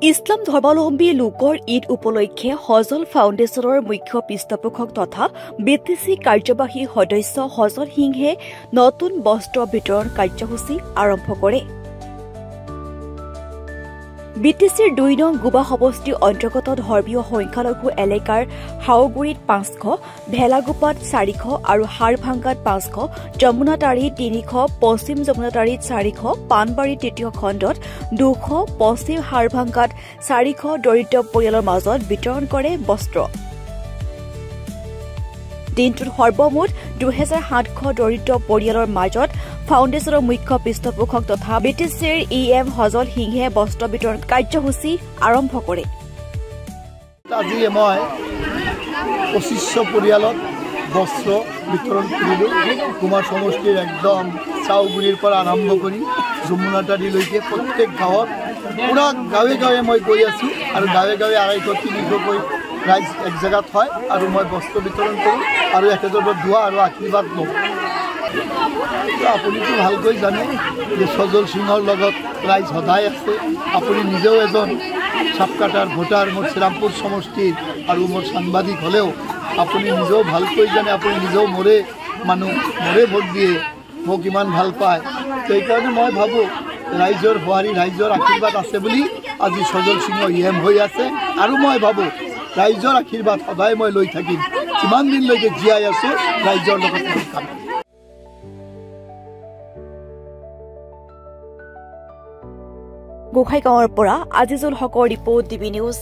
ইছলাম ধৰ্মাৱলম্বী লোকৰ ঈদ উপলক্ষে হজল ফাউণ্ডেশ্যনৰ মুখ্য পৃষ্ঠপোষক তথা বিটিচি কাৰ্যবাহী সদস্য হজল সিংহে নতুন বস্ত্ৰ বিতৰণ কাৰ্যসূচী আৰম্ভ কৰে। বিটিচিৰ ২ নং গুবা সমষ্টিৰ অন্তৰ্গত ধৰ্মীয় সংখ্যালঘু এলেকাৰ হাওগুৰিত ৫০০, ভেলাগোপাত ৪০০ আৰু হাড়ভাঙ্গাত ৫০০, যমুনাতাৰী ৩০০, পশ্চিম যমুনাতাৰীত ৪০০, পাণবাৰী তৃতীয় খণ্ডত ২০০, পশ্চিম হাড়ভাঙ্গাত ৪০০ দৰিদ্ৰ পৰিয়ালৰ মাজত বিতৰণ কৰে বস্ত্ৰ। দিনটোত সৰ্বমুঠ ২৭০০ দৰিদ্ৰ পৰিয়ালৰ মাজত ফাউণ্ডেশ্যনৰ মুখ্য পৃষ্ঠপোষক তথা বিটিচিৰ EM হজল সিংহে বস্ত্ৰ বিতৰণ কাৰ্যসূচী আৰম্ভ কৰে। আজি মই ২৫০০ পৰিয়ালত বস্ত্ৰ বিতৰণ কৰিলোঁ। কুমাৰ সমষ্টিৰ একদম চাউগুৰিৰ পৰা আৰম্ভ কৰি যমুনাতাৰীলৈকে প্ৰত্যেক গাঁৱত পুৰা গাঁৱে গাঁৱে মই গৈ আছোঁ আৰু গাঁৱে গাঁৱে ২৫০-৩০০কৈ ৰাইজ এক জেগাত হয় আৰু মই বস্ত্ৰ বিতৰণ কৰোঁ আৰু একেজনৰ দোৱা আৰু আশীৰ্বাদ লওঁ। আপুনিতো ভালকৈ জানে যে সজল সিঙৰ লগত ৰাইজ সদায় আছে। আপুনি নিজেও এজন চাপকাটাৰ ভোটাৰ, মোৰ শ্ৰীৰামপুৰ সমষ্টিৰ আৰু মোৰ সাংবাদিক হ'লেও আপুনি নিজেও ভালকৈ জানে। আপুনি নিজেও মোৰে মানুহ, মোৰে ভোট দিয়ে, মোক ইমান ভাল পায়। সেইকাৰণে মই ভাবোঁ ৰাইজৰ সঁহাৰি, ৰাইজৰ আশীৰ্বাদ আছে বুলি আজি সজল সিঙৰ EM হৈ আছে আৰু মই ভাবোঁ ৰাইজৰ আশীৰ্বাদ সদায় মই লৈ থাকিম। যিমান দিনলৈকে জীয়াই আছোঁ ৰাইজৰ লগত মই কাম কৰিম। গোসাইগাঁৱৰ পৰা আজিজুল হকৰ ৰিপৰ্ট, DB নিউজ।